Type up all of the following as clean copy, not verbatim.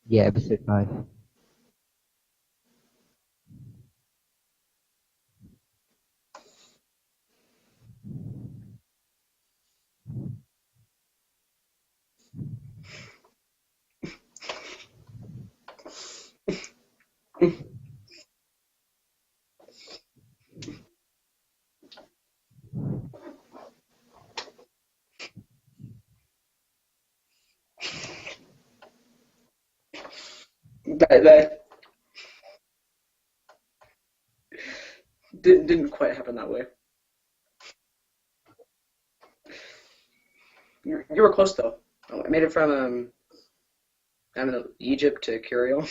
Yeah, episode 5. That didn't quite happen that way. You were close though. I made it from I don't know, Egypt to Curiel.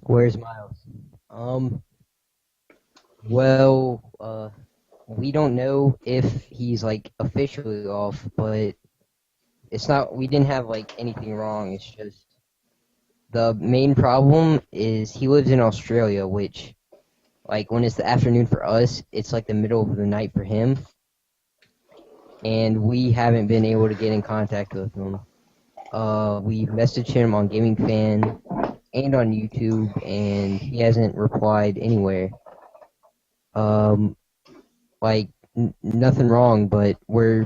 Where's Miles? Well, we don't know if he's like officially off, but it's not. We didn't have like anything wrong. It's just the main problem is he lives in Australia, which like when it's the afternoon for us, it's like the middle of the night for him, and we haven't been able to get in contact with him. We messaged him on GamingFan and on YouTube, and he hasn't replied anywhere. Like nothing wrong, but we're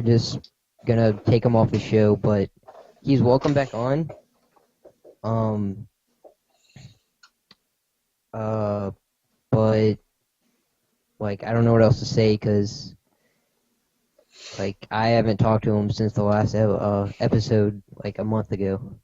just gonna take him off the show. But he's welcome back on. Um, but like I don't know what else to say because like I haven't talked to him since the last episode like a month ago.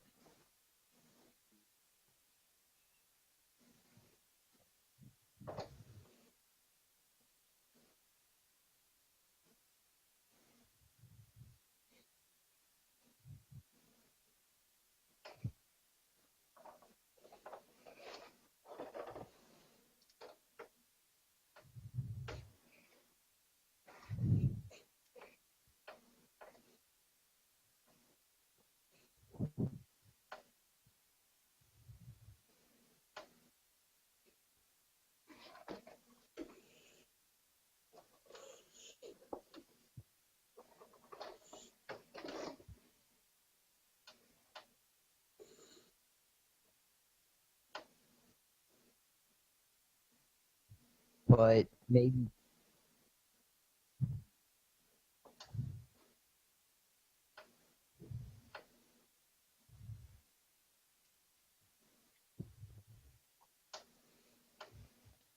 But maybe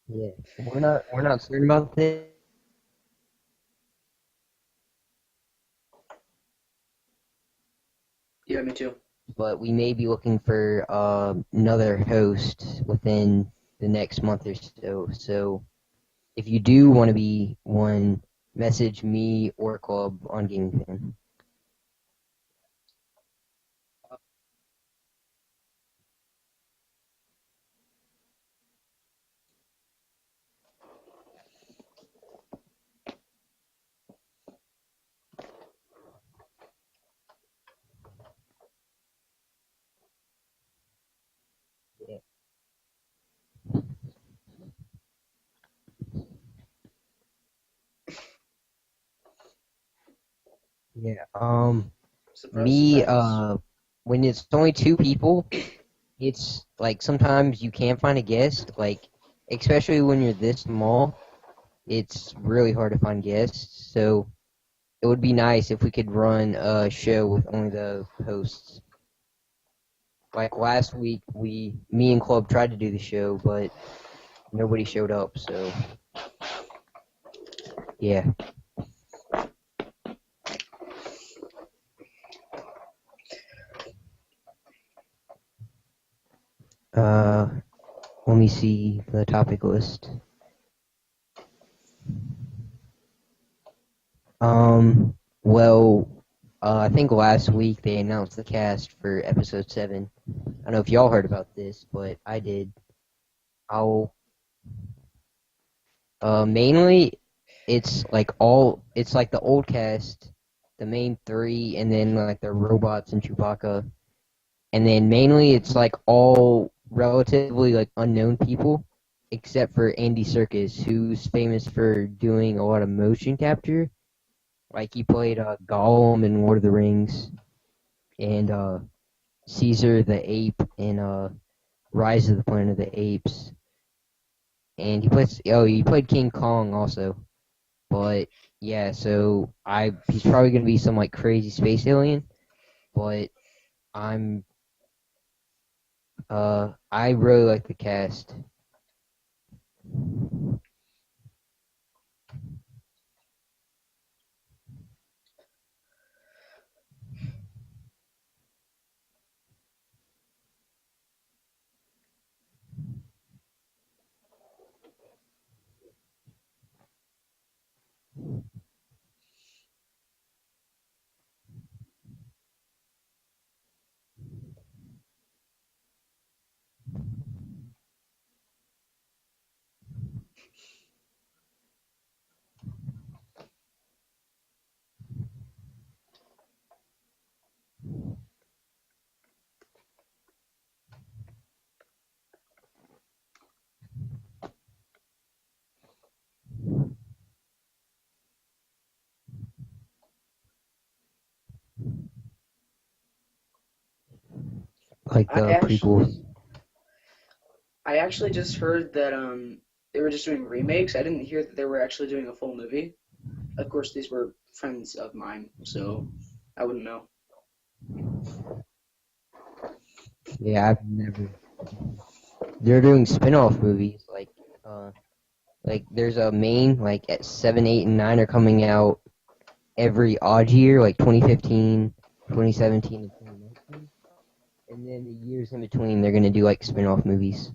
yeah, we're not certain about this, Yeah, me too. but we may be looking for another host within the next month or so. So if you do want to be one, message me or Club on GamingFan. Yeah. Yeah. Surprise, Me, surprise. when it's only two people, it's like sometimes you can't find a guest. Like, especially when you're this small, it's really hard to find guests. So it would be nice if we could run a show with only the hosts. Like last week, me and Club tried to do the show, but nobody showed up. So yeah. Uh, let me see the topic list. Well, I think last week they announced the cast for episode 7. I don't know if y'all heard about this, but I did. I'll mainly it's like the old cast, the main 3, and then like the robots and Chewbacca, and then mainly it's like all relatively like unknown people, except for Andy Serkis, who's famous for doing a lot of motion capture. Like he played Gollum in Lord of the Rings, and Caesar the Ape in Rise of the Planet of the Apes, and he played King Kong also. But yeah, so he's probably gonna be some like crazy space alien. But I'm I really like the cast. Like I the actually, prequels. I actually just heard that they were just doing remakes. I didn't hear that they were actually doing a full movie. Of course, these were friends of mine, so I wouldn't know. Yeah, I've never. They're doing spin-off movies like there's a main like at 7, 8, and 9 are coming out every odd year, like 2015, 2017, and 2019, and then the years in between they're gonna do like spin-off movies.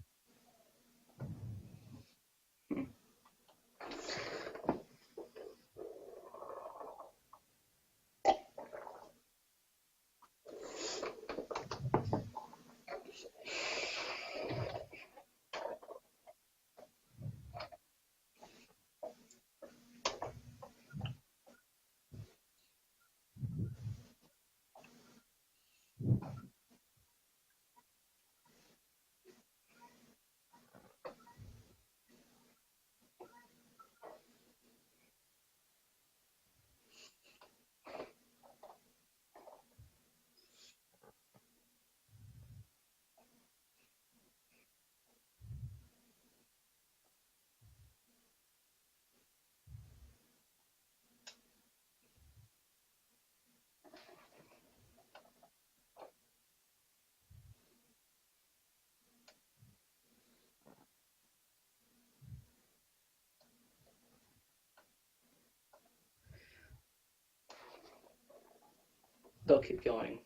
They'll keep going.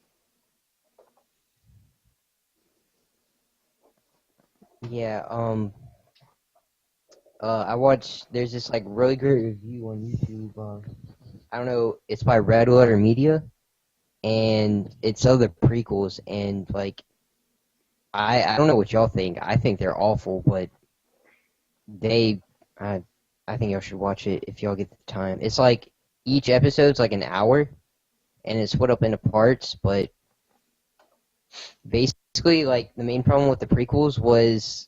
Yeah, I watched. There's this like really great review on YouTube. I don't know. It's by Red Letter Media, and it's of the prequels. And like, I don't know what y'all think. I think they're awful, but they, I, I think y'all should watch it if y'all get the time. It's like each episode's like an hour, and it's split up into parts. But basically, like the main problem with the prequels was,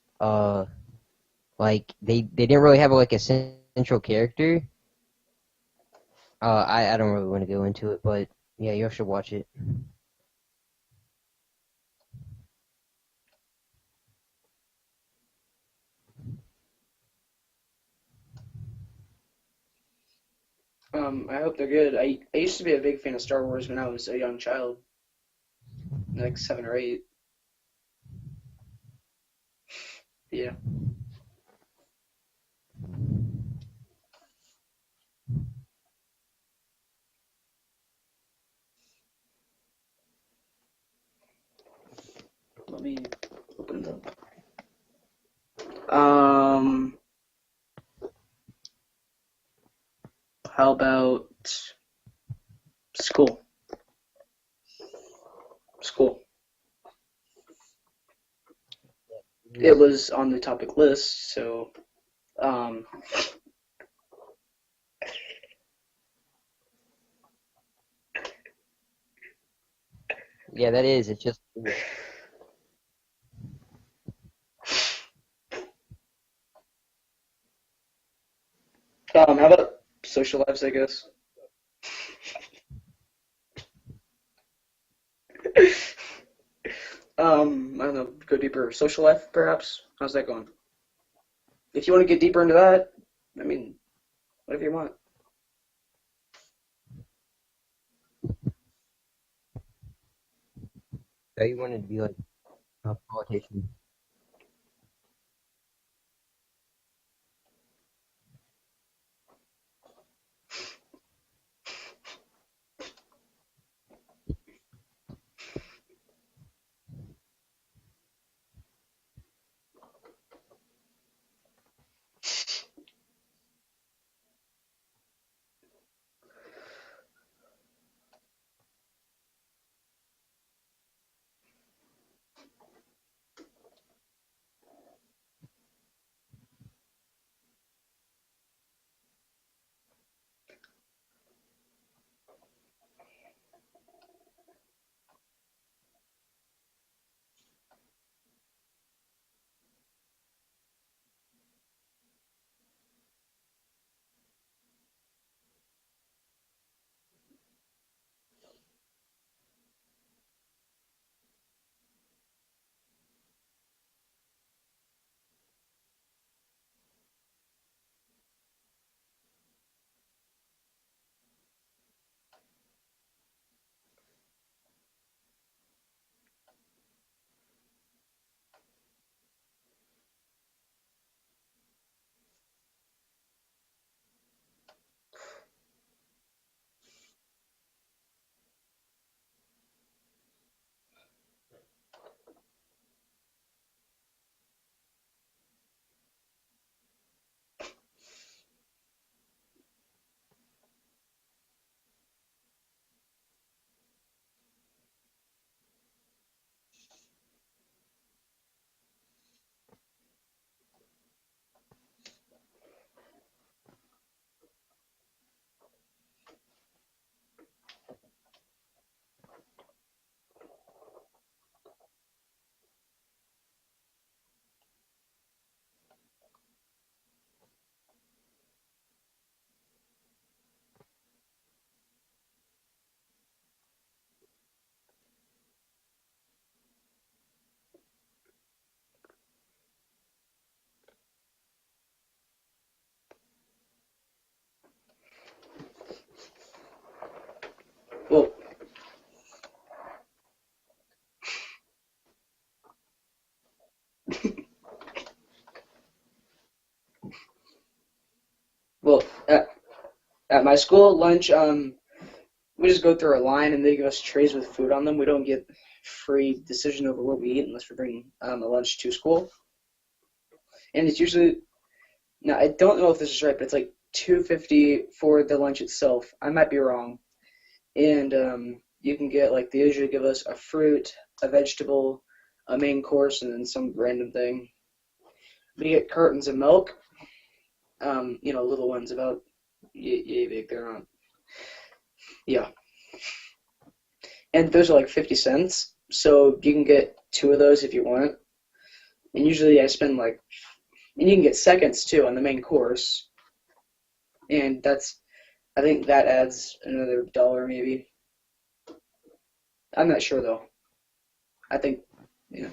like they didn't really have like a central character. I don't really want to go into it, but yeah, y'all should watch it. I hope they're good. I used to be a big fan of Star Wars when I was a young child, like 7 or 8. Yeah. Let me open it up. How about school? School. It was on the topic list, so um, Yeah, that is. It's just social lives, I guess. I don't know, go deeper. Social life, perhaps? How's that going? If you want to get deeper into that, I mean, whatever you want. So you wanted to be like a politician. Well, well, at my school, lunch, we just go through a line and they give us trays with food on them. We don't get free decision over what we eat unless we bring a lunch to school. And it's usually, now I don't know if this is right, but it's like $2.50 for the lunch itself. I might be wrong. And you can get, like, they usually give us a fruit, a vegetable, a main course, and then some random thing. We get cartons of milk, little ones about yay big. They're not, yeah. And those are like 50 cents, so you can get two of those if you want. And usually I spend like, and you can get seconds too on the main course. And I think that adds another dollar maybe. I'm not sure though. I think, yeah.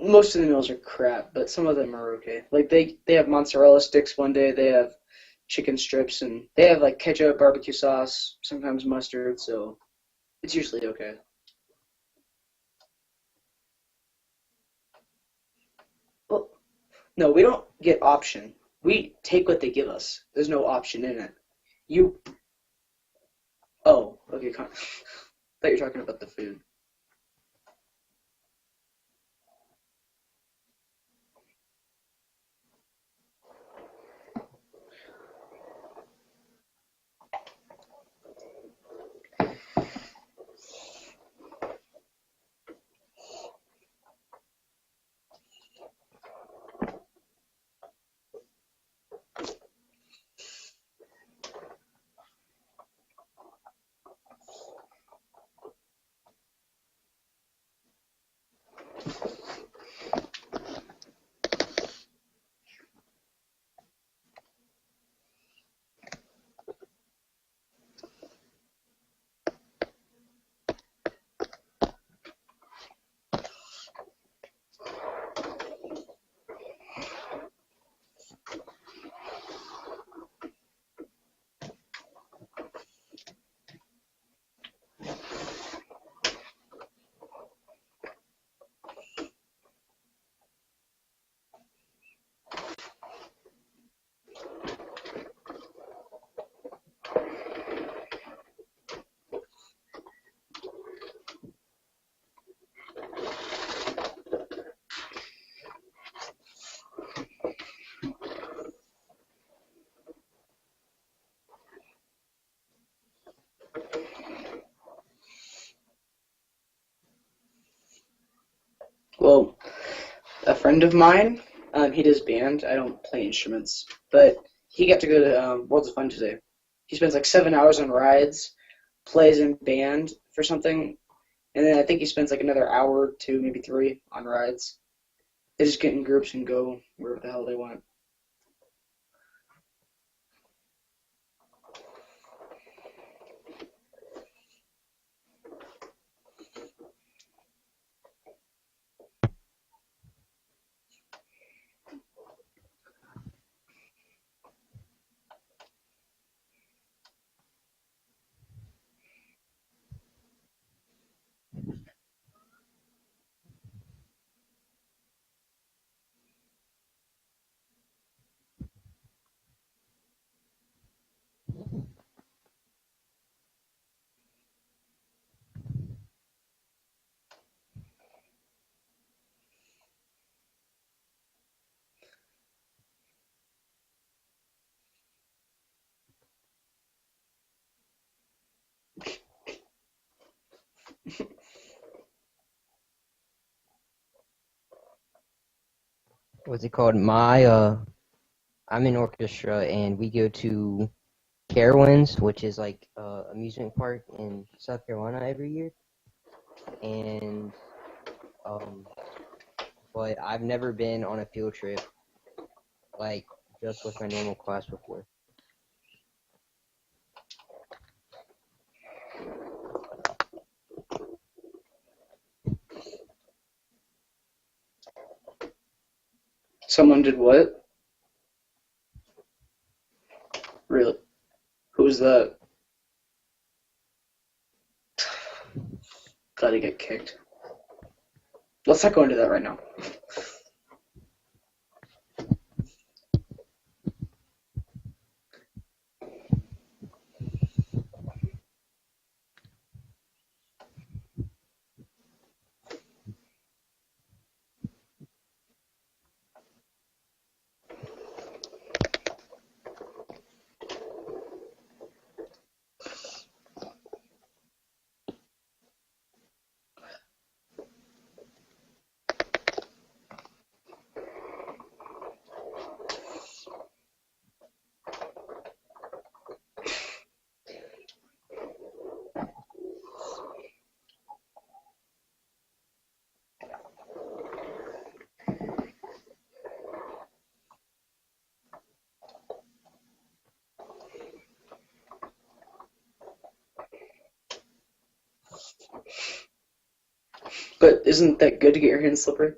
Most of the meals are crap, but some of them are okay. Like they have mozzarella sticks one day, they have chicken strips, and they have like ketchup, barbecue sauce, sometimes mustard, so it's usually okay. Well, No, we don't get option. We take what they give us. There's no option in it. You. Oh, okay. Thought you were talking about the food. Well, a friend of mine, he does band. I don't play instruments, but he got to go to Worlds of Fun today. He spends like 7 hours on rides, plays in band for something, and then I think he spends like another hour or two, maybe three, on rides. They just get in groups and go wherever the hell they want. What's it called? I'm in orchestra, and we go to Carowinds, which is like amusement park in South Carolina every year. And but I've never been on a field trip like just with my normal class before. Someone did what? Really? Who's that? Glad he got kicked. Let's not go into that right now. But isn't that good to get your hands slippery?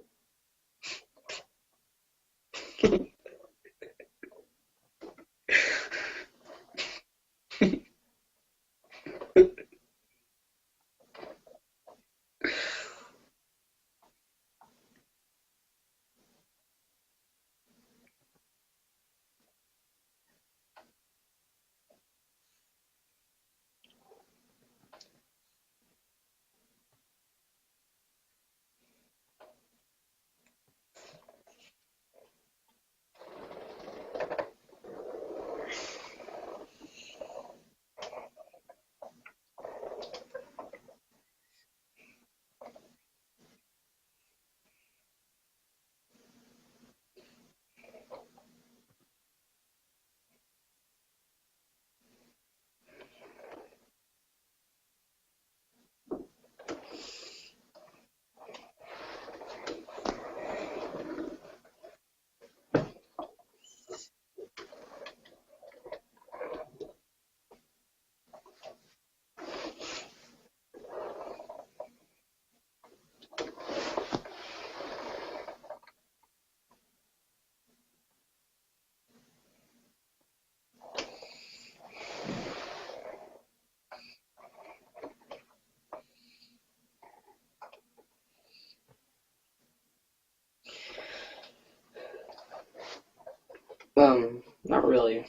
Not really.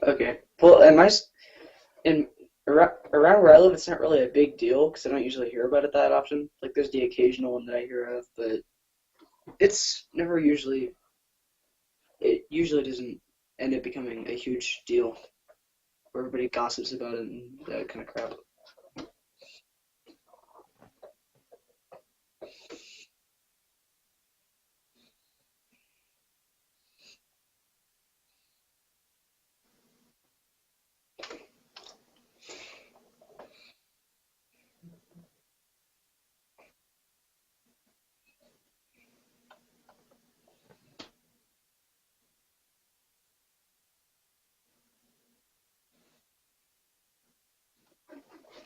Okay. Well, in around where I live, it's not really a big deal because I don't usually hear about it that often. Like, there's the occasional one that I hear of, but it's never usually. It usually doesn't end up becoming a huge deal where everybody gossips about it and that kind of crap.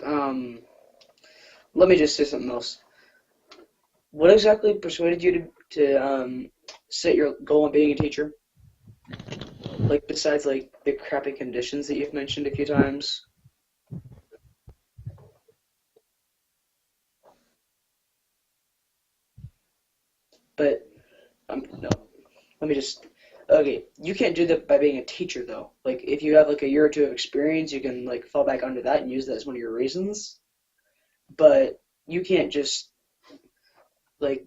Um, Let me just say something else. What exactly persuaded you to set your goal on being a teacher? Like, besides like the crappy conditions that you've mentioned a few times. But no. Let me just. Okay, you can't do that by being a teacher though. Like, if you have like a year or two of experience, you can like fall back onto that and use that as one of your reasons. But you can't just like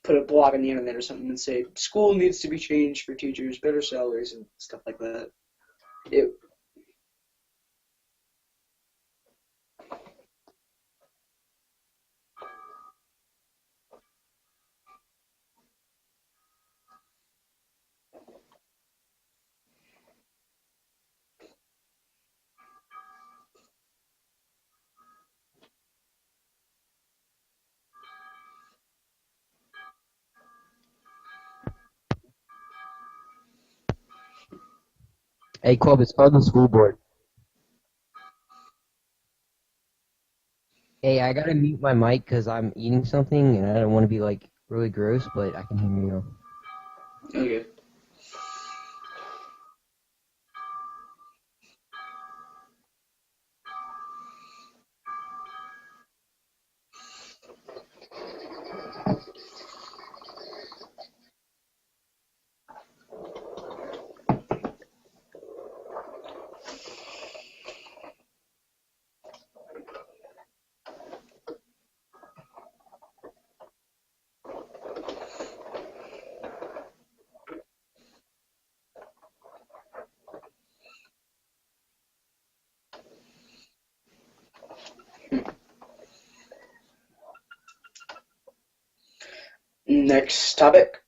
put a blog on the internet or something and say school needs to be changed for teachers, better salaries and stuff like that. It. Hey, Club, it's called the school board. Hey, I gotta mute my mic because I'm eating something and I don't want to be like really gross, but I can hear you now. Okay. Next topic.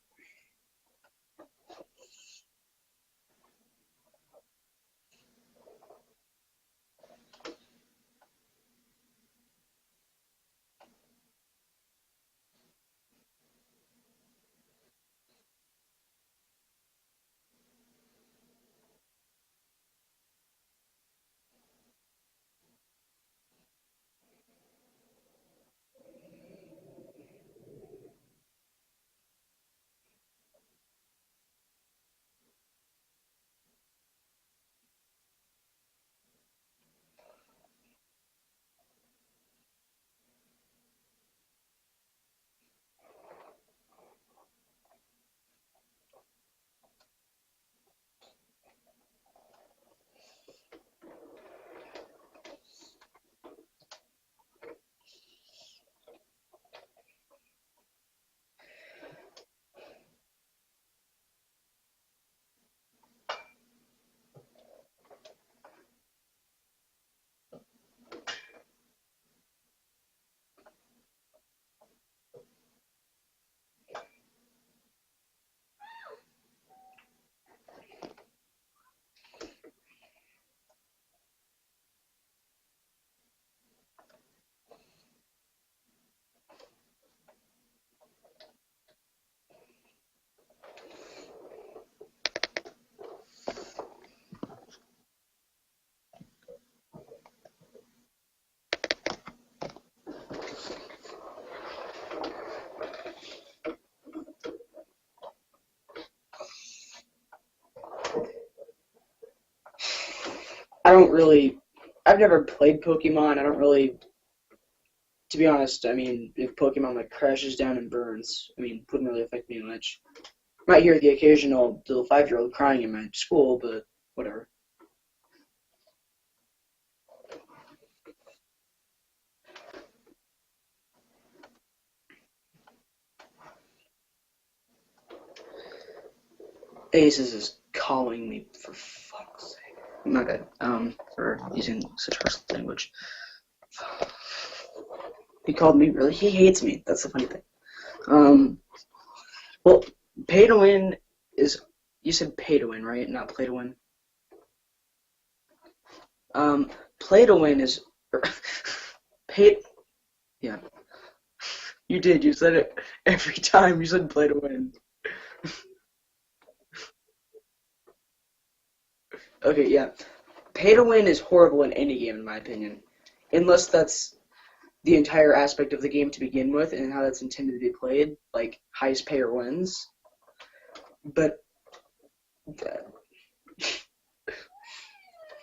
I don't really. I've never played Pokemon. I don't really to be honest, I mean, if Pokemon like crashes down and burns, I mean, wouldn't really affect me much. Might hear the occasional little 5-year-old crying in my school, but whatever. Aces is calling me, for fuck's sake. My bad. For using such harsh language. He called me. Really, he hates me. That's the funny thing. Well, pay to win is. You said pay to win, right? Not play to win. Play to win is pay. Yeah, you did. You said it every time. You said play to win. Okay, yeah. Pay to win is horrible in any game, in my opinion, unless that's the entire aspect of the game to begin with and how that's intended to be played, like highest payer wins. But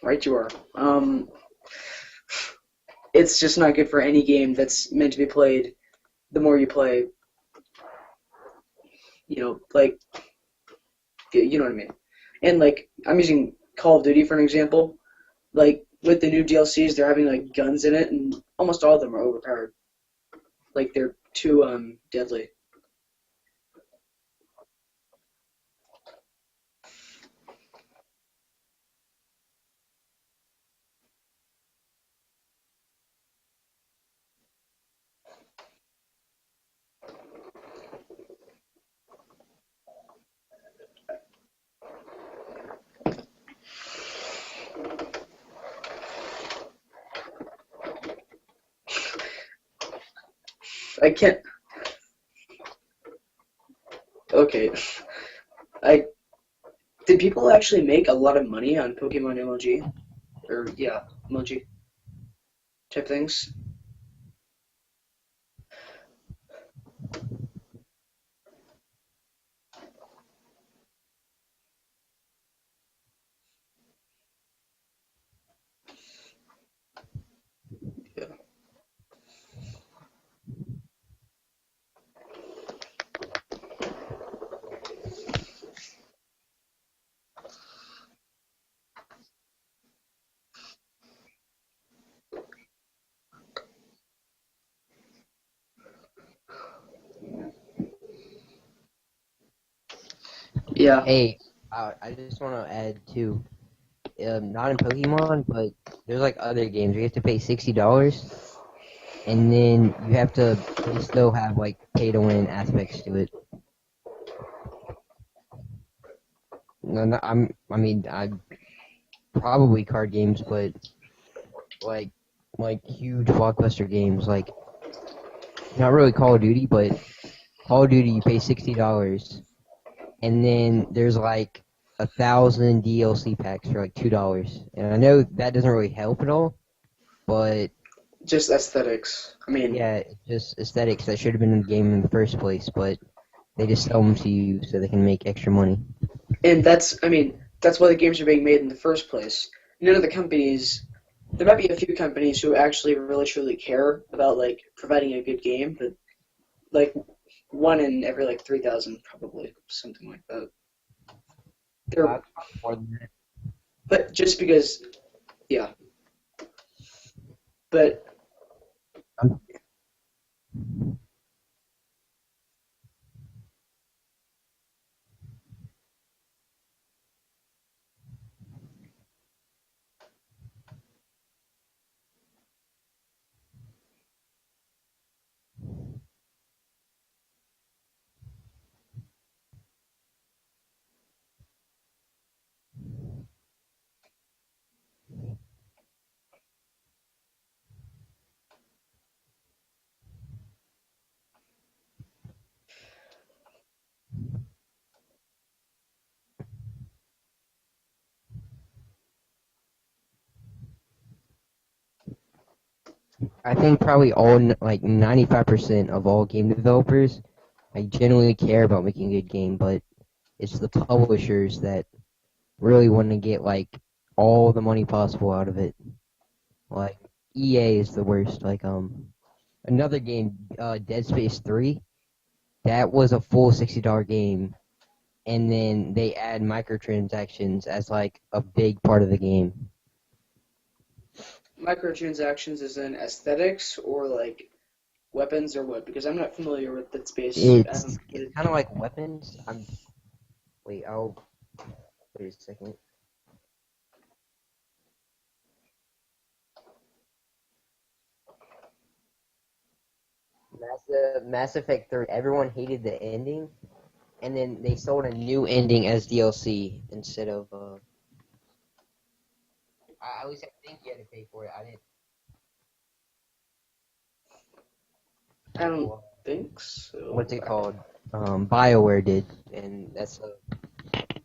right, you are. It's just not good for any game that's meant to be played. The more you play, like, you know what I mean. And like, I'm using Call of Duty for an example. Like with the new DLCs, they're having like guns in it, and almost all of them are overpowered. Like they're too deadly. I can't. Okay. I Did people actually make a lot of money on Pokemon MLG? Or yeah, MLG type things? Yeah. Yeah. Hey, I just want to add too. Not in Pokemon, but there's like other games. You have to pay $60, and then you have to. They still have like pay to win aspects to it. No, no, I probably card games, but like huge blockbuster games, like not really Call of Duty, but Call of Duty you pay $60, and then there's like 1,000 DLC packs for like $2. And I know that doesn't really help at all, but Just aesthetics. I mean, yeah, it's just aesthetics that should have been in the game in the first place, but they just sell them to you so they can make extra money. and that's why the games are being made in the first place. None of the companies, there might be a few companies who actually really truly care about like providing a good game, but like one in every like 3,000 probably, something like that. They're, More than that. but just because, yeah. But I think probably all like 95% of all game developers like genuinely care about making a good game, but it's the publishers that really want to get like all the money possible out of it. Like EA is the worst. Like Another game, Dead Space 3, that was a full $60 game, and then they add microtransactions as like a big part of the game. Microtransactions is in aesthetics or like weapons or what? Because I'm not familiar with that space. I It's haven't it's played. kind of like weapons. I'll wait a second. Mass Effect 3. Everyone hated the ending, and then they sold a new ending as DLC instead of. At least I think you had to pay for it. I didn't. I don't Well, think so. what's it called? BioWare did, and that's a.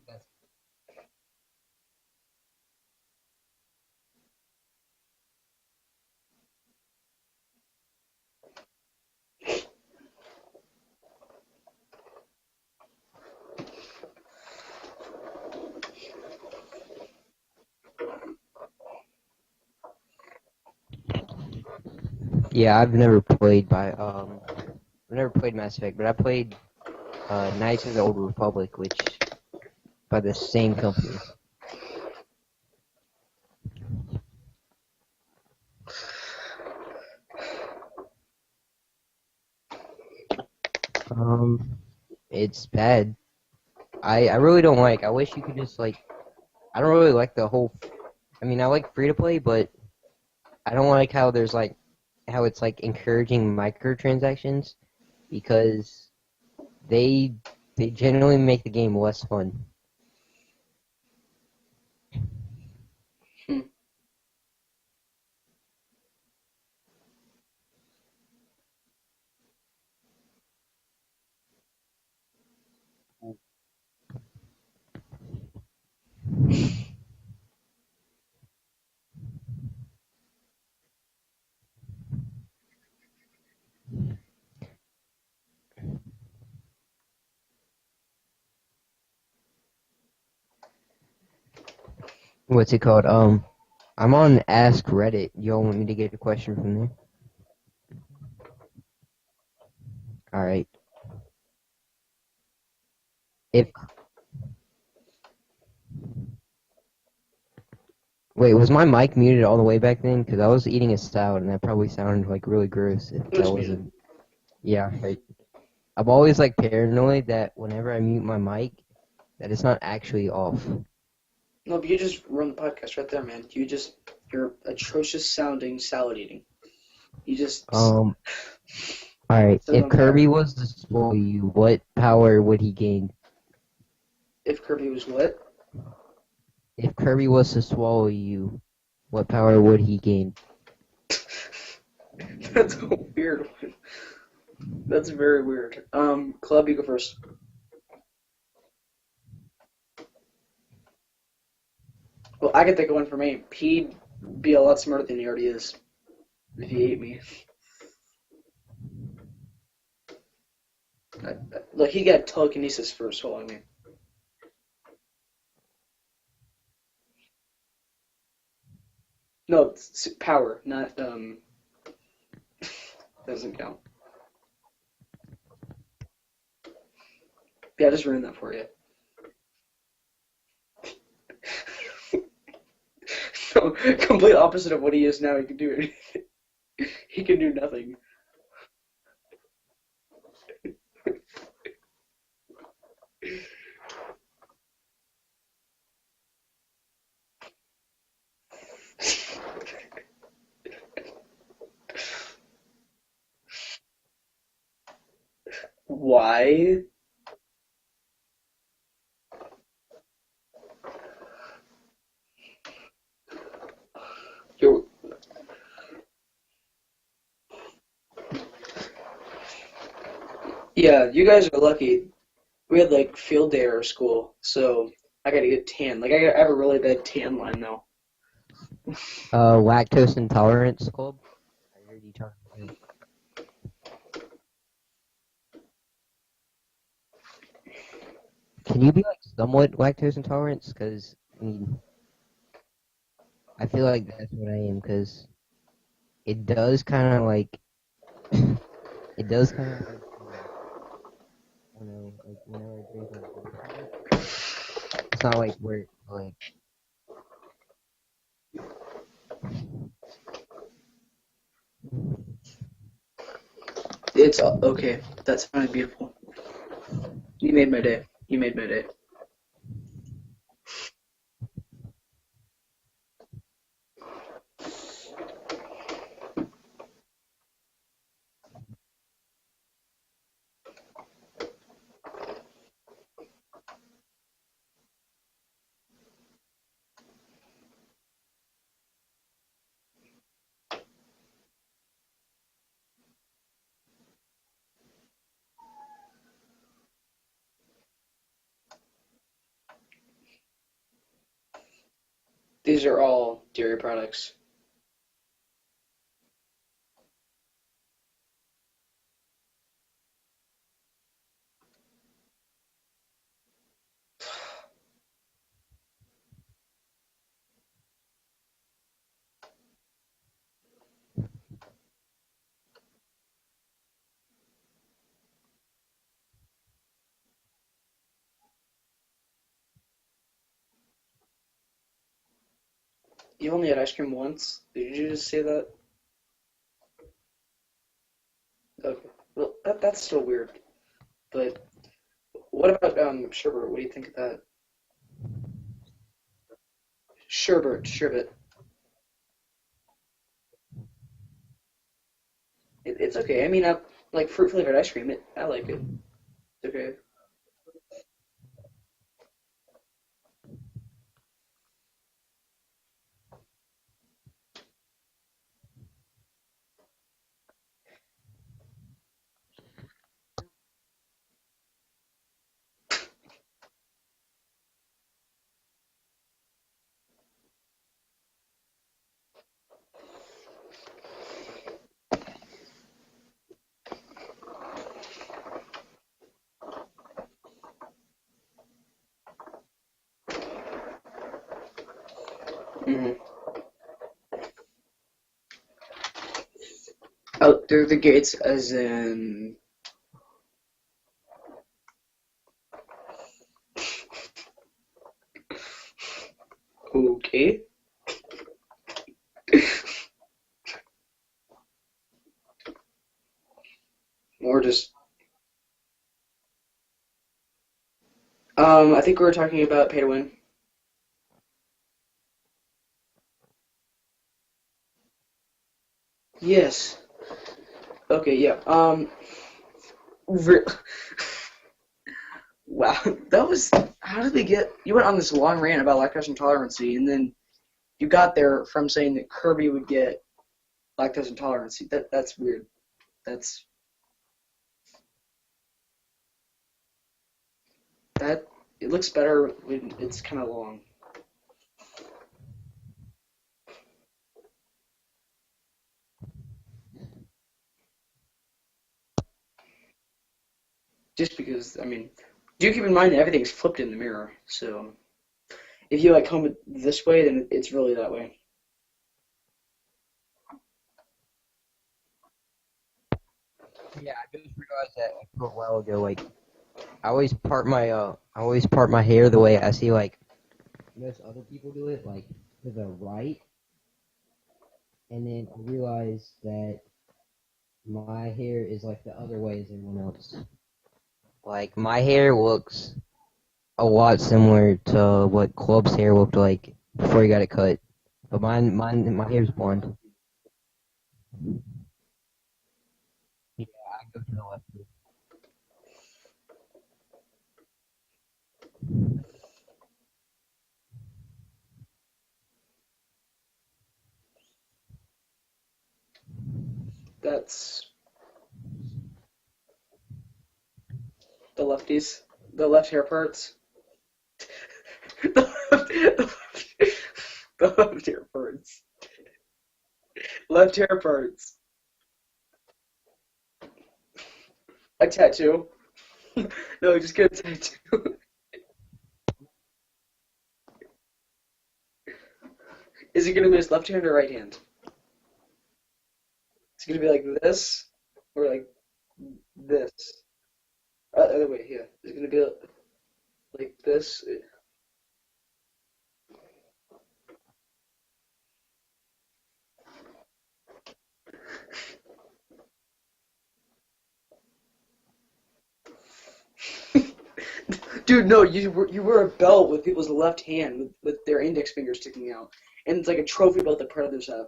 That's, yeah, I've never played Mass Effect, but I played Knights of the Old Republic, which by the same company. Um, it's bad. I really don't like. I wish you could just like. I don't really like the whole. I mean, I like free to play, but I don't like how there's like how it's like encouraging microtransactions because they they generally make the game less fun. Hmm. What's it called? I'm on askreddit. Y'all want me to get a question from there? All right. If Wait, was my mic muted all the way back then? Because I was eating a salad, and that probably sounded like really gross. If It that was muted. wasn't, yeah, right. I'm always like paranoid that whenever I mute my mic, that it's not actually off. No, but you just run the podcast right there, man. You're atrocious sounding salad eating. You just All right. set it If on fire. Kirby was to swallow you, what power would he gain? If Kirby was what? If Kirby was to swallow you, what power would he gain? That's a weird one. That's very weird. Club, you go first. Well, I can think of one for me. He'd be a lot smarter than he already is if he ate me. Like, he got telekinesis for swallowing me. No, it's power, not, doesn't count. Yeah, I just ruined that for you. So, complete opposite of what he is now. He can do anything. He can do nothing. Why? You're, yeah, you guys are lucky. We had like field day at our school, so I got to get tan. Like I have a really bad tan line now. Lactose intolerance club? I heard you talking about it. Can you be like somewhat lactose intolerant? Because I mean, I feel like that's what I am. Because it does kind of like it does kind of like, I don't know, like whenever I drink like water, it's not like we're like. It's okay. That's finally beautiful. You made my day. You made my day. These are all dairy products. You only had ice cream once? Did you just say that? Okay. Well, that's still weird. But what about sherbet? What do you think of that? Sherbet. It's okay. I mean, I like fruit flavored ice cream. I like it. It's okay. Hmm. Oh, through the gates, as in. Okay. Or just. I think we were talking about pay to win. Yes. Okay. Yeah. Re- wow. That was. How did they get? You went on this long rant about lactose intolerance, and then you got there from saying that Kirby would get lactose intolerance. That's weird. That's that. It looks better when it's kind of long. Just because, I mean, do keep in mind that everything's flipped in the mirror. So if you like comb it this way, then it's really that way. Yeah, I just realized that a short while ago. Like, I always part my hair the way I see like most other people do it, like to the right, and then I realized that my hair is like the other way as everyone else. Like my hair looks a lot similar to what Club's hair looked like before he got it cut, but my hair's blonde. Yeah, I go to the left. That's the lefties, the left hair parts. The left hair parts. Left hair parts. A tattoo. No, just get a tattoo. Is it gonna be his left hand or right hand? It's gonna be like this, or like this. Other way, here. It's gonna be like this. Dude, no, you wear a belt with people's left hand with their index finger sticking out, and it's like a trophy belt that predators have.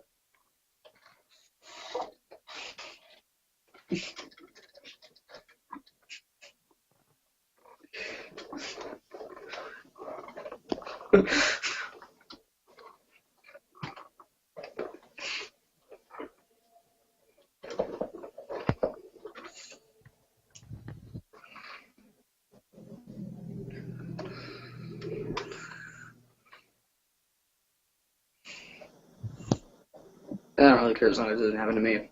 I don't really care as long as it doesn't happen to me.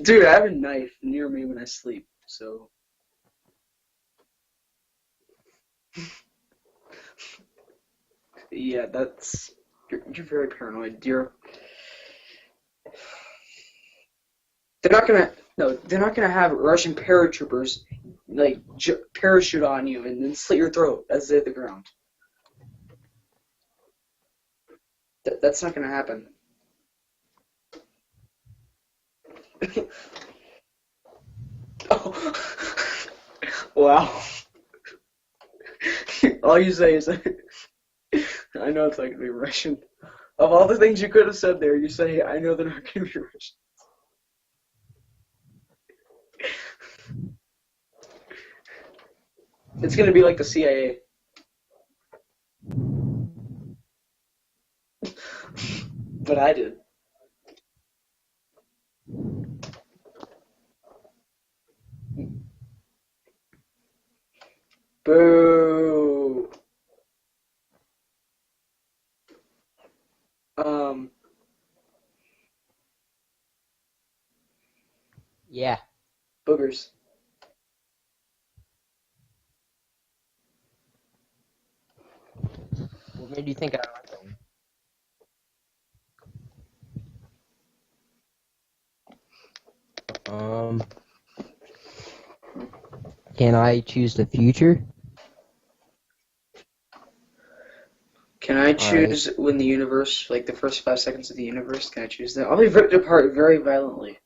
Dude, I have a knife near me when I sleep, so. Yeah, you're very paranoid. They're not gonna have Russian paratroopers like parachute on you and then slit your throat as they hit the ground. That's not gonna happen. Oh. Wow. All you say is, I know it's not gonna be Russian. Of all the things you could have said there, you say, I know they're not gonna be Russian. It's gonna be like the CIA. But I did. Boo. Yeah. Boogers. What made you think I like them? Can I choose the future? Can I choose when the universe, like the first 5 seconds of the universe, can I choose that? I'll be ripped apart very violently.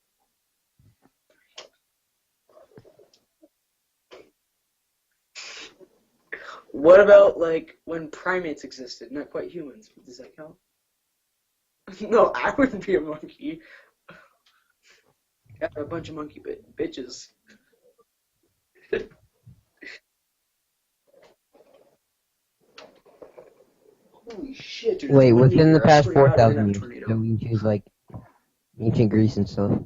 What about, like, when primates existed, not quite humans? Does that count? No, I wouldn't be a monkey. Got a bunch of monkey bitches. Holy shit, dude. Wait, within the I past swear to God, we're 4,000 gonna have a years, tornado. so we can choose like ancient Greece and stuff.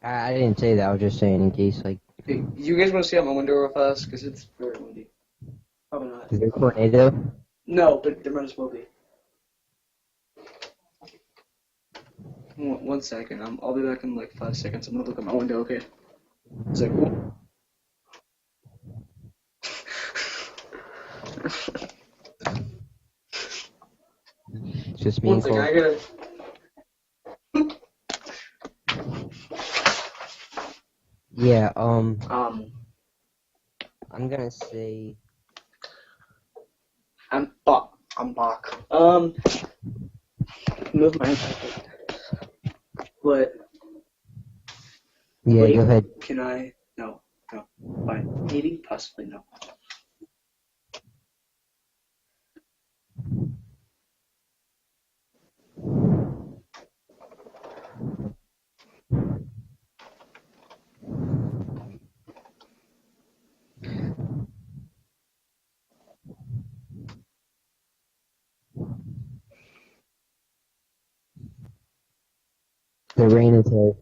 I didn't say that. I was just saying in case, like. Hey, you guys want to see out my window real fast? Because it's very windy. Probably not. Is there a tornado? No, but there might as well be. One second. I'll be back in like 5 seconds. I'm gonna look at my window. Okay. Is that cool? It's just me. One second. I gotta. Yeah. I'm gonna say. I'm back. Move my. What? Yeah, Wait, go ahead. Can I? No. Fine. Maybe, possibly no. The rain is here.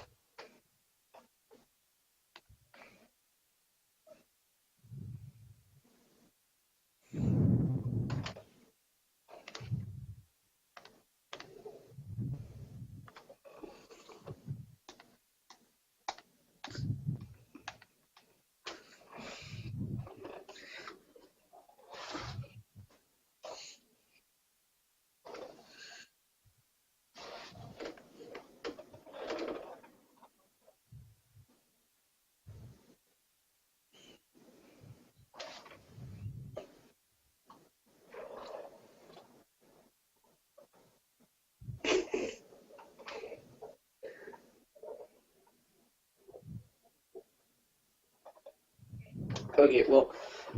Okay, well,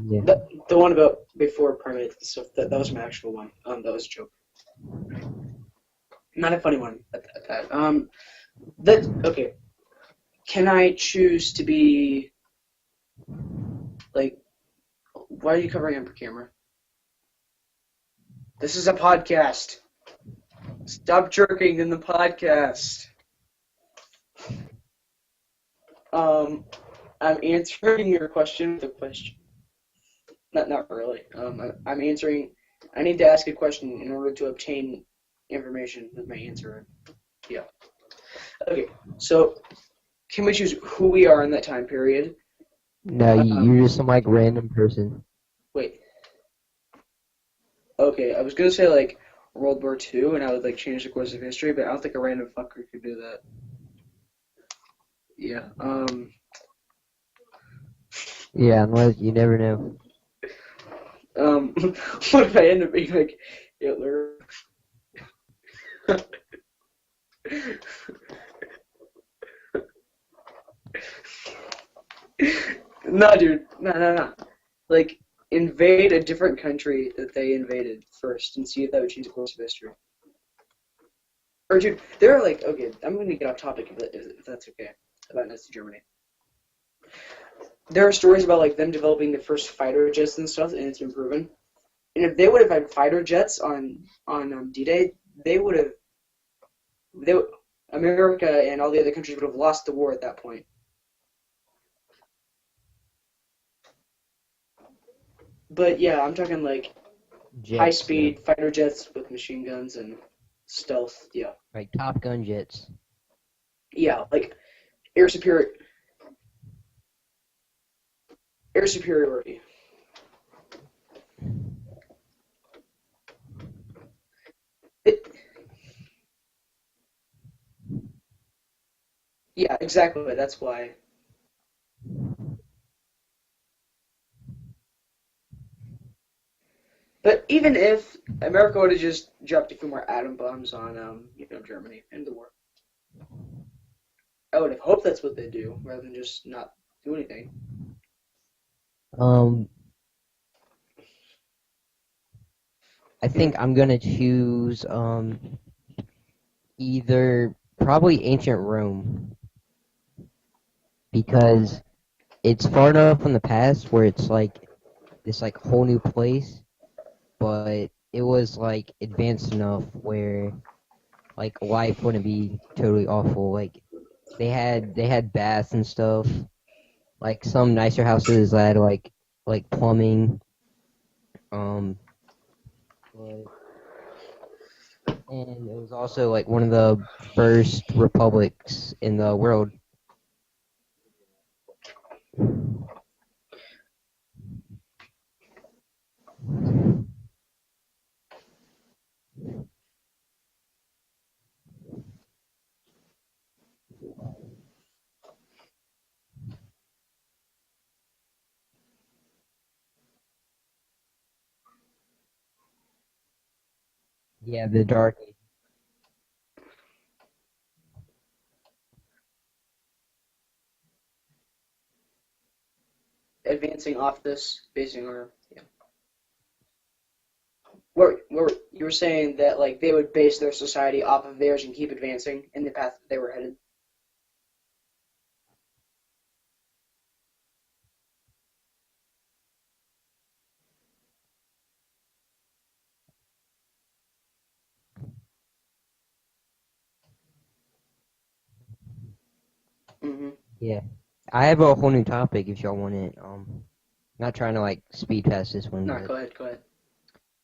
Yeah. the one about before permanent stuff, that was my actual one. That was a joke. Not a funny one at that. Okay. Can I choose to be, like, why are you covering up your camera? This is a podcast. Stop jerking in the podcast. I'm answering your question with a question. Not really. I'm answering. I need to ask a question in order to obtain information with my answer. Yeah. Okay. So, can we choose who we are in that time period? No, you're just some like random person. Wait. Okay, I was gonna say like World War II, and I would like change the course of history, but I don't think a random fucker could do that. Yeah. Yeah, unless you never know. What if I end up being like Hitler? No, dude. No. Like, invade a different country that they invaded first and see if that would change the course of history. Or, dude, they're like, okay, I'm going to get off topic if that's okay, about Nazi Germany. There are stories about, like, them developing the first fighter jets and stuff, and it's been proven. And if they would have had fighter jets on D-Day, America and all the other countries would have lost the war at that point. But yeah, I'm talking like high-speed fighter jets with machine guns and stealth. Yeah. Like Top Gun jets. Yeah, like air superiority. Yeah, exactly. That's why. But even if America would have just dropped a few more atom bombs on, Germany, end the war. I would have hoped that's what they do, rather than just not do anything. I think I'm gonna choose either probably ancient Rome because it's far enough in the past where it's like this like whole new place, but it was like advanced enough where like life wouldn't be totally awful. Like they had baths and stuff. Like some nicer houses that had like plumbing. But and it was also like one of the first republics in the world. Yeah, the Dark Ages. Advancing off this, basing our where you were saying that like they would base their society off of theirs and keep advancing in the path that they were headed. Mm-hmm. Yeah, I have a whole new topic if y'all want it. Not trying to like speed past this one, No, but go ahead.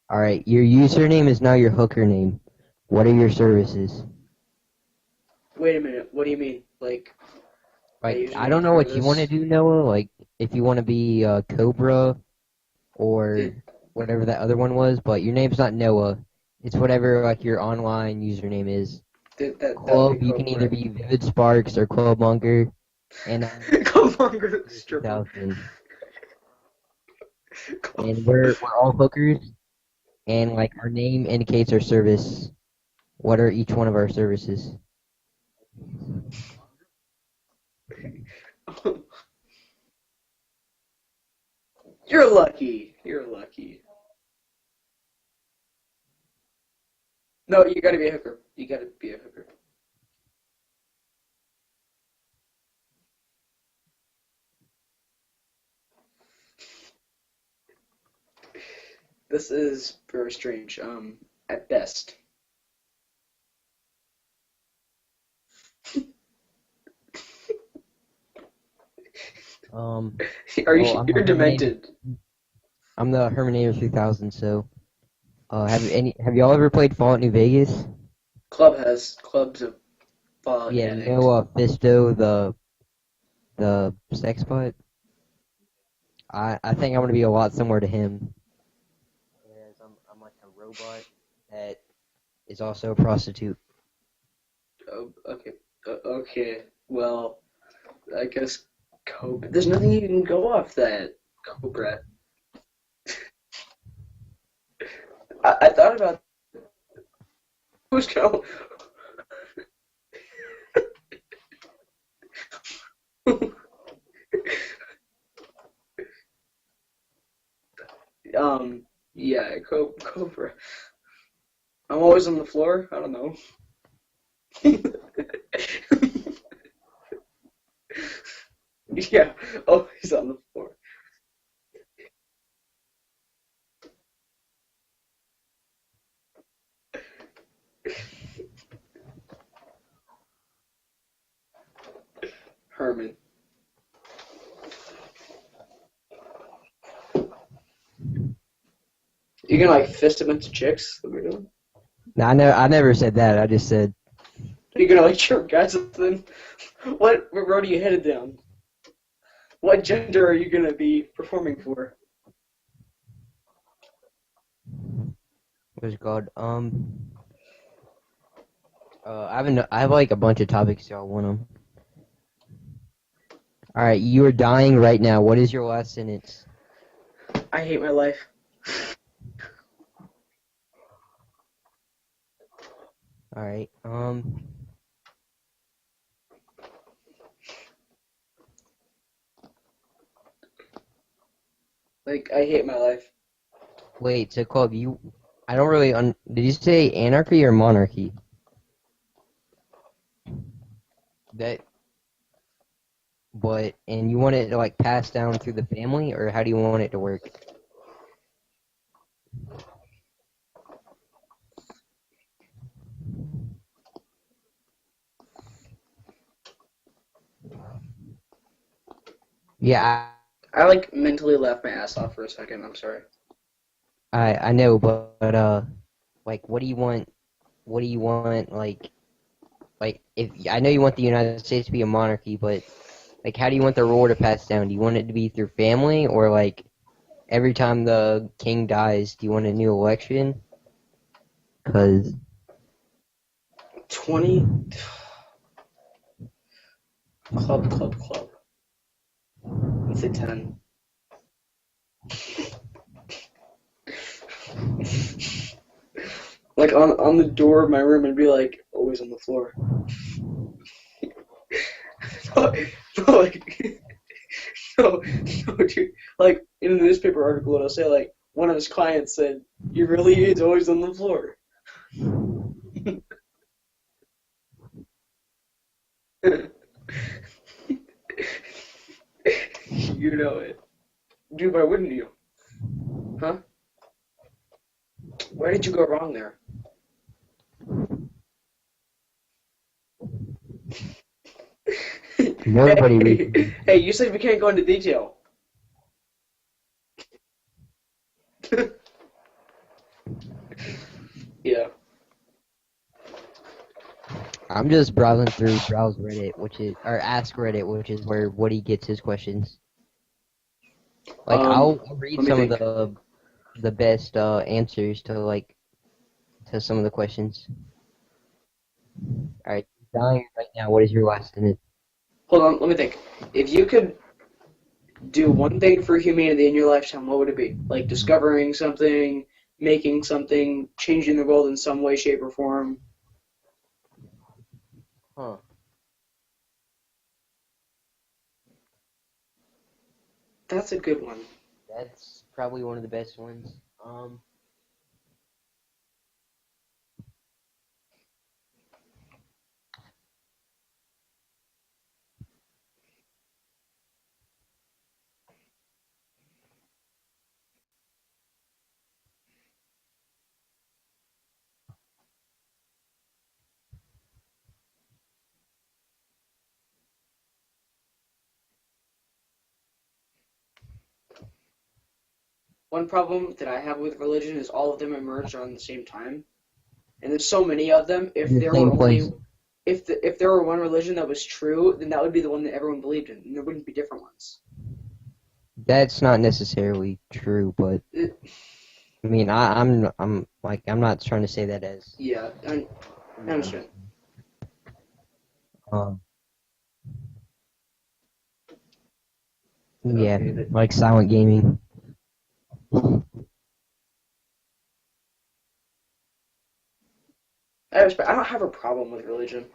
all right. Your username is now your hooker name. What are your services? Wait a minute. What do you mean? Like Like I username don't know for what you want to this? do, Noah. Like if you want to be Cobra or whatever that other one was, but your name's not Noah. It's whatever like your online username is. That would be Club, you can either Cobra. be Vivid Sparks or Clubmonger, and Clubmonger stripper. 2000. And we're all hookers, and like our name indicates our service. What are each one of our services? You're lucky. You're lucky. No, you gotta be a hooker. You gotta be a hooker. This is very strange. At best. Um, Are well, you? You're demented. I'm the Herminator 3000. So, have y'all ever played Fallout New Vegas? Club's a Fallout Yeah, you know addict. Fisto, the sex bot. I think I'm gonna be a lot similar to him. Whereas I'm like a robot that is also a prostitute. Oh, okay. Okay. Well, I guess Cobra. There's nothing you can go off that Cobra. I thought about who's going. Yeah, Cobra. I'm always on the floor. I don't know. Yeah. Oh, he's on the floor. Herman. You can like fist a bunch of chicks. What are we doing? No, I never said that. I just said You gonna like jerk guys something? What road are you headed down? What gender are you gonna be performing for? what's it called? I have like a bunch of topics. Y'all want them? All right, you are dying right now. What is your last sentence? I hate my life. All right. Like I hate my life. Wait. So, Club, I don't really. Did you say anarchy or monarchy? That. And you want it to like pass down through the family, or how do you want it to work? Yeah, I like mentally laughed my ass off for a second. I'm sorry. I know, but like, what do you want? What do you want? Like if I know you want the United States to be a monarchy, but like, how do you want the rule to pass down? Do you want it to be through family, or like every time the king dies, do you want a new election? Cause 20 club. Let's say 10. Like on the door of my room and be like always on the floor. No, like no, dude. Like in a newspaper article, it'll say like one of his clients said, "You really is always on the floor." You know it, dude. Why wouldn't you? Huh? Where did you go wrong there? nobody reads. Hey, you said we can't go into detail. Yeah. I'm just browsing through Browse Reddit, or Ask Reddit, which is where Woody gets his questions. Like I'll read Let me some of think. the best answers to some of the questions. All right, dying right now. What is your last sentence? Hold on, let me think. If you could do one thing for humanity in your lifetime, what would it be? Like discovering something, making something, changing the world in some way, shape, or form. Huh? That's a good one. That's probably one of the best ones. One problem that I have with religion is all of them emerged around the same time, and there's so many of them. If In the there were same only place. if there were one religion that was true, then that would be the one that everyone believed in, and there wouldn't be different ones. That's not necessarily true, but It, I mean, I'm not trying to say that as. yeah, I understand. Um, yeah, Okay, like silent gaming. I don't have a problem with religion.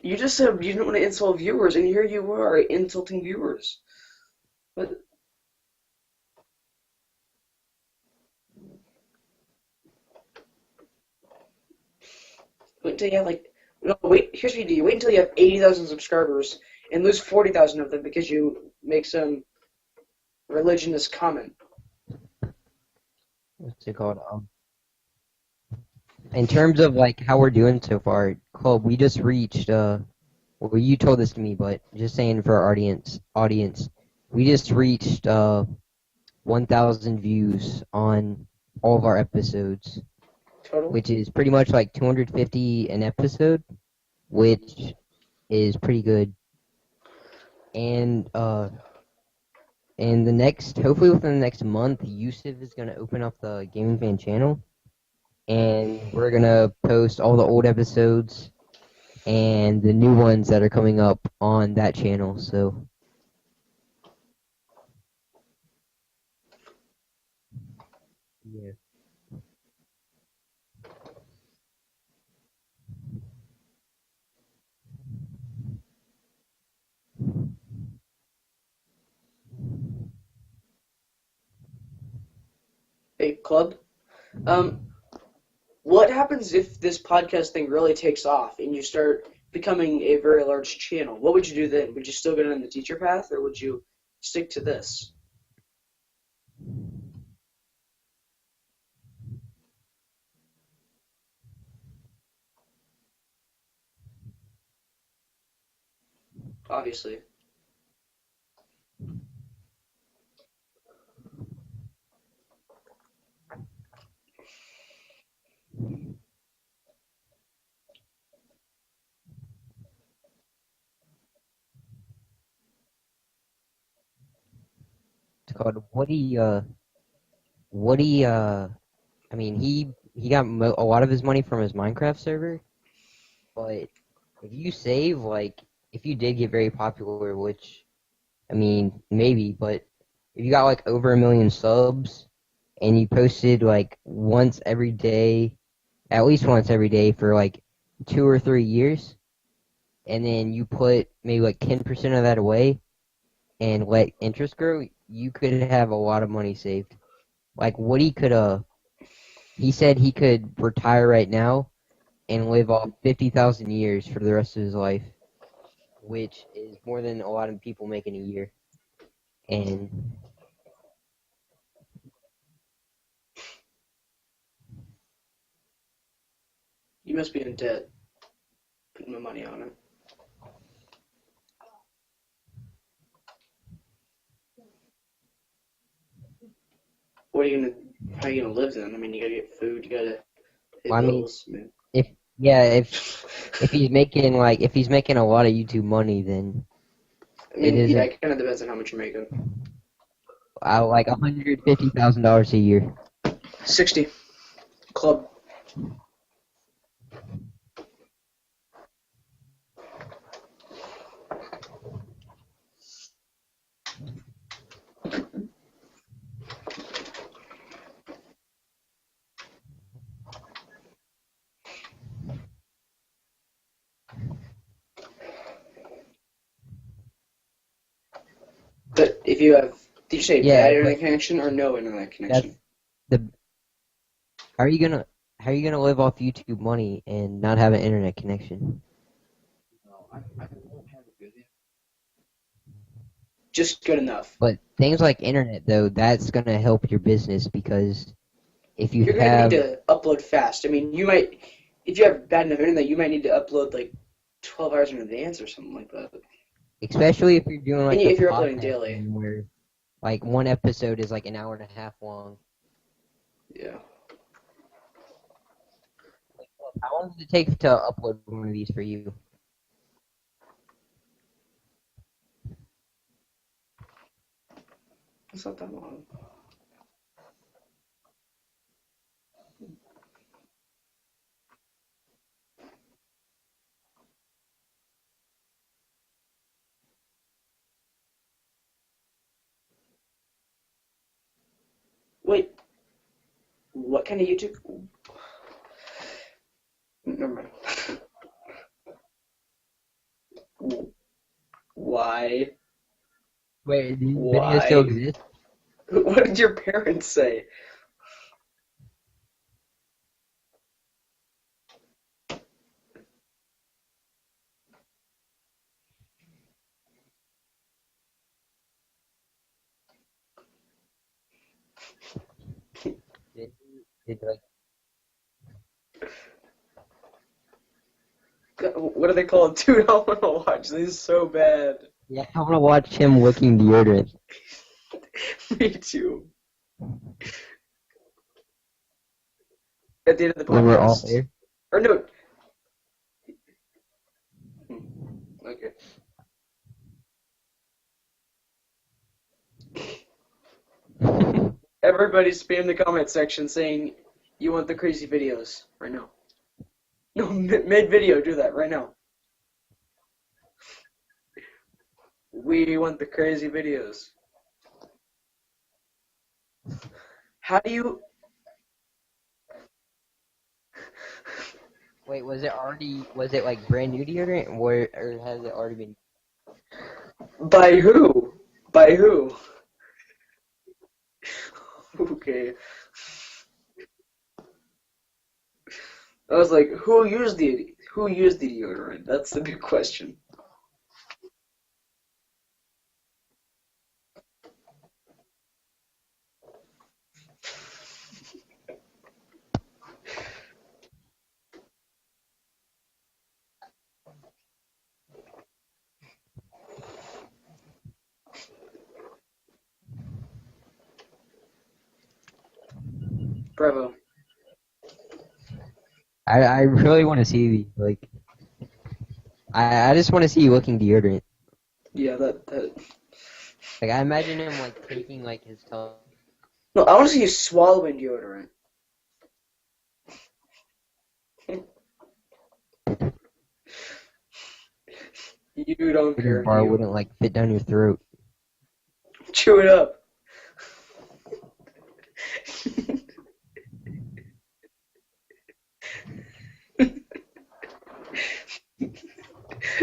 You just said you didn't want to insult viewers, and here you are insulting viewers. But wait until you have like no wait. Here's what you do: you wait until you have 80,000 subscribers and lose 40,000 of them because you make some religionist comment. What's it called? In terms of like how we're doing so far, Club, we just reached. Well, you told this to me, but just saying for our audience, we just reached 1,000 views on all of our episodes, Total. which is pretty much like 250 an episode, which is pretty good. And hopefully within the next month, Yusuf is gonna open up the GamingFan channel, and we're gonna post all the old episodes and the new ones that are coming up on that channel. So yeah. Hey, club. Um, what happens if this podcast thing really takes off and you start becoming a very large channel? What would you do then? Would you still go down the teacher path, or would you stick to this? Obviously. It's called Woody. I mean, he got a lot of his money from his Minecraft server, but if you save, like, if you did get very popular, which I mean, maybe, but if you got like over 1 million subs and you posted like once every day, at least once every day for like 2 or 3 years, and then you put maybe like 10% of that away and let interest grow, you could have a lot of money saved. Like Woody could he said he could retire right now and live off 50,000 years for the rest of his life, which is more than a lot of people make in a year. And You must be in debt. Putting my money on it. What are you gonna? How are you gonna live then? I mean, you gotta get food. You gotta pay well, I mean, bills. I mean, if yeah, if he's making a lot of YouTube money, then it yeah, isn't it kind of depends on how much you're making. like $150,000 a year. 60 club. If you have, did you say Yeah, bad but internet connection or no internet connection? that's the. How are you gonna live off YouTube money and not have an internet connection? Just good enough. But things like internet, though, that's gonna help your business because if you You're gonna need have, to upload fast. I mean, you might, if you have bad enough internet, you might need to upload like 12 hours in advance or something like that. especially if you're doing And like the if you're uploading podcast daily. thing where like one episode is like an hour and a half long. Yeah. How long does it take to upload one of these for you? It's not that long. Wait, what kind of YouTube? Never mind. Why? Wait, do these videos still Why? exist? What did your parents say? Like, What are they called? Dude, I want to watch these so bad. yeah, I want to watch him licking deodorant. Me too. At the end of the When we're off podcast. air. Or no. Okay. Everybody spam the comment section saying you want the crazy videos right now. No, mid-video, do that right now. We want the crazy videos. How do you... Wait, was it like brand new deodorant or has it already been? By who? By who? Okay. I was like, who used the deodorant? That's the big question. Bravo. I really want to see these. Like, I just want to see you licking deodorant. Yeah, that. Like, I imagine him like taking like his tongue. No, I want to see you swallowing deodorant. You don't care, Deodorant do bar you? wouldn't like fit down your throat. Chew it up.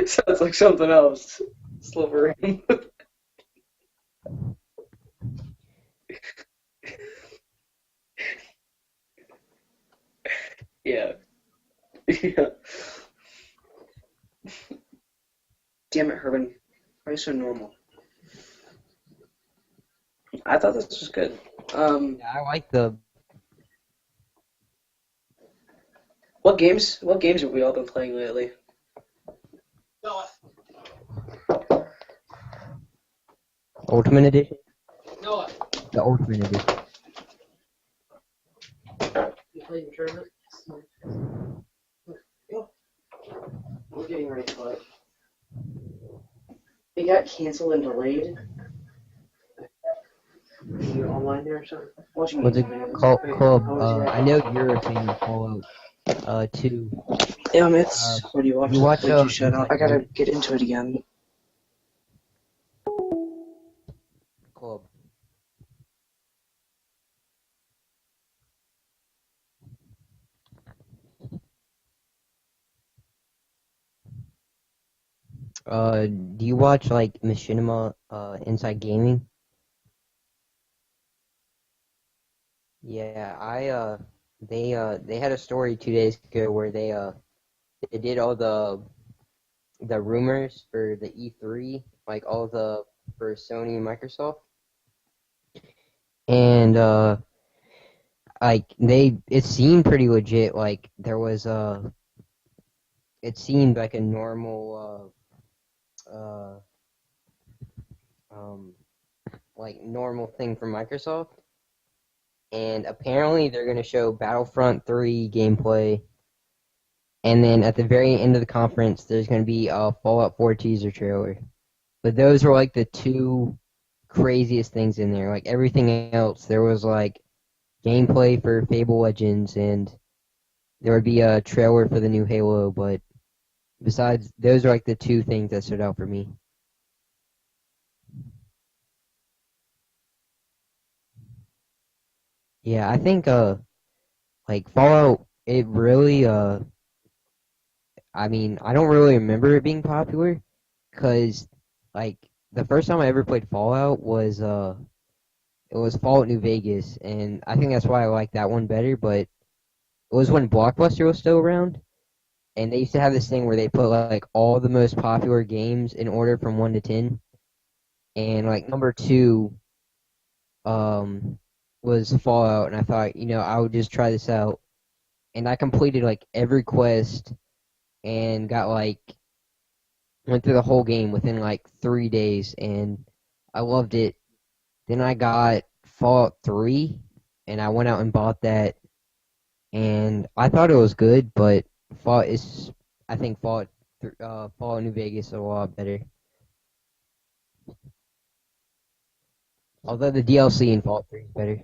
Sounds like something else. Slivering. Yeah. Yeah. Damn it, Herman. Why are you so normal? I thought this was good. Yeah, I like the. What games have we all been playing lately? Ultimate Edition? Noah. The Ultimate Edition. You playing the tournament? We're getting ready for it. It got canceled and delayed. Are you online there or something? Watching What's it YouTube videos. called? I know you're a fan of Fallout 2. Yeah, Myths. What do you watch? You watch Wait, you shut up. Inside I gotta Joke get into it again. Club. Do you watch like Machinima Inside Gaming? Yeah, they had a story 2 days ago where they did all the rumors for the E3, like all the for Sony and Microsoft, and like it seemed pretty legit. Like there was it seemed like a normal um like normal thing for Microsoft, and apparently they're gonna show Battlefront 3 gameplay, and then at the very end of the conference, there's gonna be a Fallout 4 teaser trailer. But those were like the two craziest things in there. Like everything else, there was like gameplay for Fable Legends, and there would be a trailer for the new Halo. But besides, those are like the two things that stood out for me. Yeah, I think like Fallout, it really I mean, I don't really remember it being popular because like the first time I ever played Fallout was it was Fallout New Vegas, and I think that's why I like that one better. But it was when Blockbuster was still around, and they used to have this thing where they put like all the most popular games in order from 1 to 10, and like number two um was Fallout, and I thought I would just try this out, and I completed like every quest and got like went through the whole game within like 3 days, and I loved it. Then I got Fallout 3, and I went out and bought that, and I thought it was good, but Fallout is I think Fallout New Vegas is a lot better. Although the DLC in Fallout 3 is better.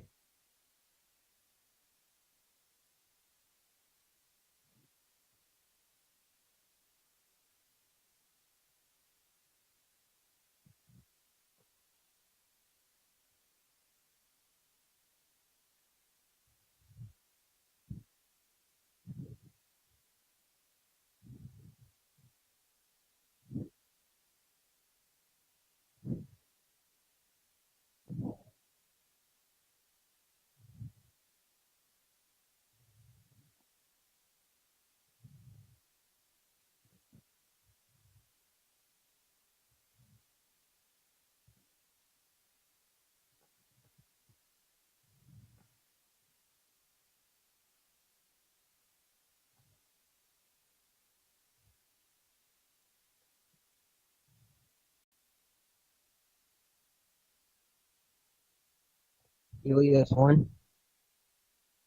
Helios 1?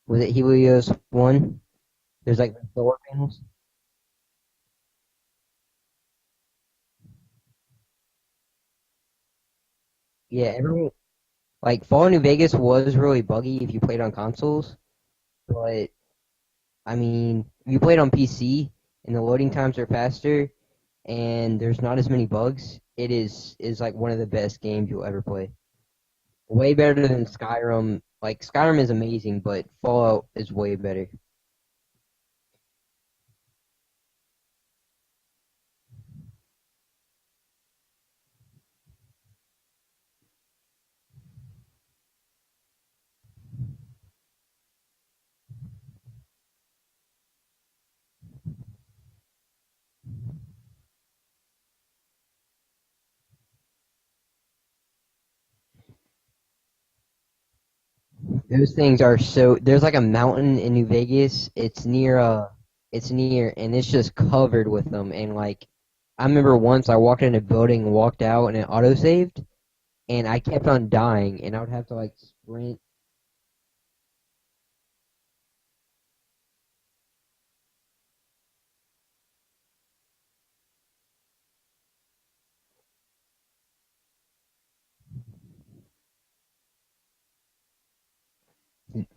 Was it Helios 1? There's like the solar panels. Yeah, everyone like Fallout New Vegas was really buggy if you played on consoles, but I mean, if you played on PC and the loading times are faster and there's not as many bugs, it is like one of the best games you'll ever play. Way better than Skyrim. Like Skyrim is amazing, but Fallout is way better. Those things are so. There's like a mountain in New Vegas. It's near, and it's just covered with them. And like, I remember once I walked in a building, walked out, and it auto saved, and I kept on dying, and I would have to like sprint.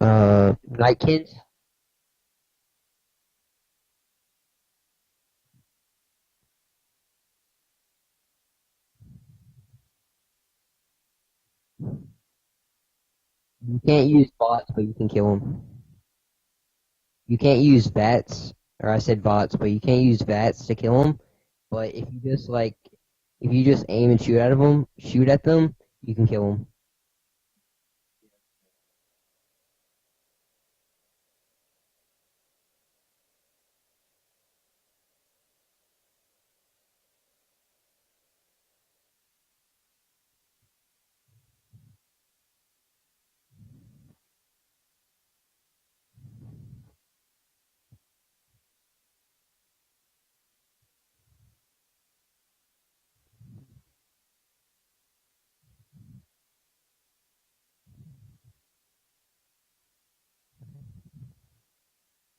Nightkids. You can't use bots, but you can kill them. You can't use VATs, or I said bots, but you can't use VATs to kill them. But if you just like if you just aim and shoot at them, you can kill them.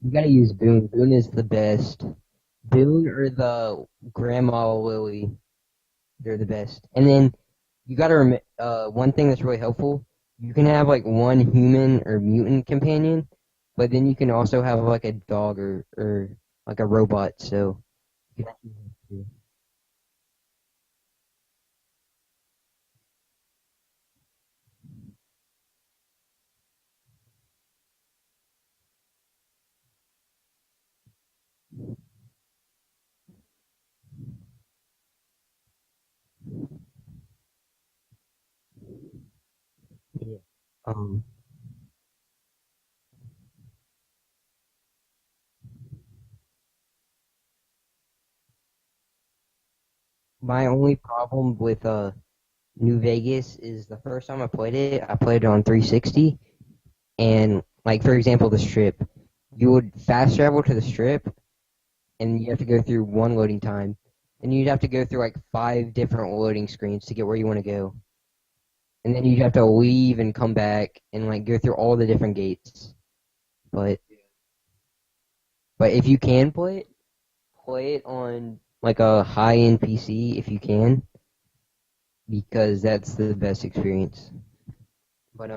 You gotta use Boone. Boone is the best. Boone or the Grandma Lily, they're the best. And then you gotta one thing that's really helpful. You can have like one human or mutant companion, but then you can also have like a dog or like a robot. So you can actually use two. Yeah. My only problem with New Vegas is the first time I played it on 360, and like for example, the Strip, you would fast travel to the Strip, and you have to go through one loading time, and you'd have to go through like 5 different loading screens to get where you want to go, and then you'd have to leave and come back and like go through all the different gates. But but if you can play it on like a high end PC if you can, because that's the best experience. But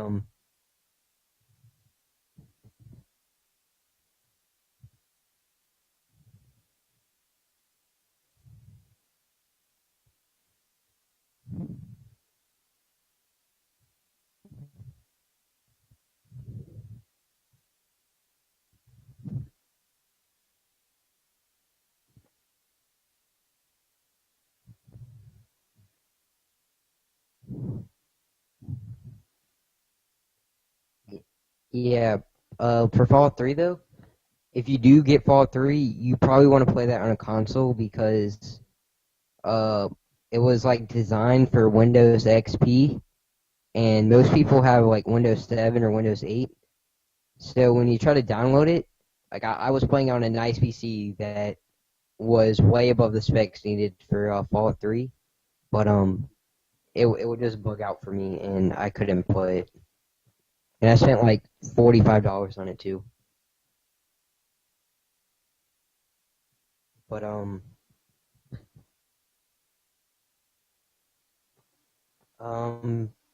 yeah, for Fallout 3 though, if you do get Fallout 3, you probably want to play that on a console because uh, it was like designed for Windows XP, and most people have like Windows 7 or Windows 8. So when you try to download it, like I was playing on a nice PC that was way above the specs needed for Fallout 3, but it would just bug out for me, and I couldn't play it. And I spent like $45 on it too. But um,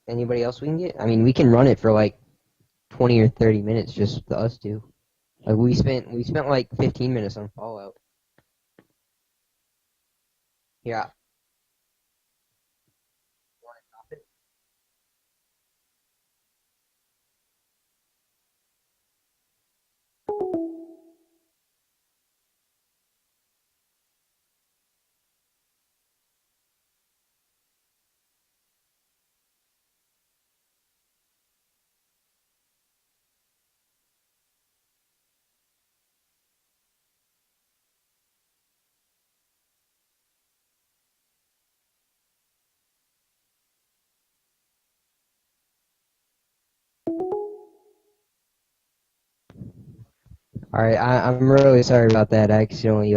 anybody else we can get? I mean, we can run it for like 20 or 30 minutes, just us two. Like we spent like 15 minutes on Fallout. Yeah. All right. I'm really sorry about that. I accidentally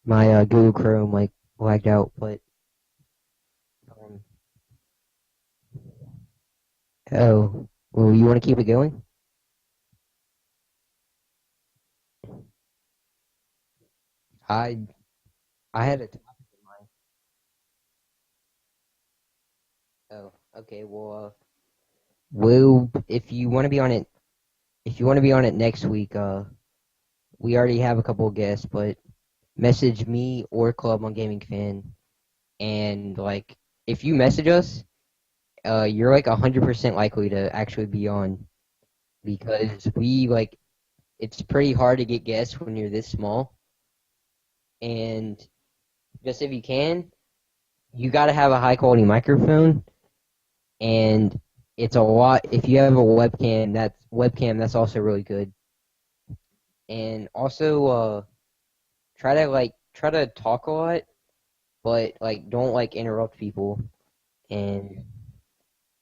my Google Chrome like blacked out. But um, oh, well, you want to keep it going? I I had a topic in mind. Oh, okay. Well, we'll if you want to be on it next week, we already have a couple of guests, but message me or Club on Gaming Fan, and like if you message us, you're like 100% likely to actually be on because we like it's pretty hard to get guests when you're this small, and just if you can, you got to have a high quality microphone, and it's a lot. If you have a webcam, that's also really good. And also, try to talk a lot, but like don't like interrupt people. And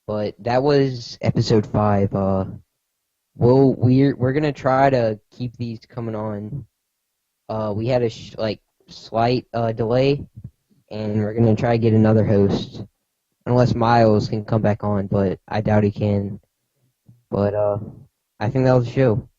but that was episode 5. We're gonna try to keep these coming on. We had a slight delay, and we're gonna try to get another host, unless Miles can come back on, but I doubt he can. But I think that was the show.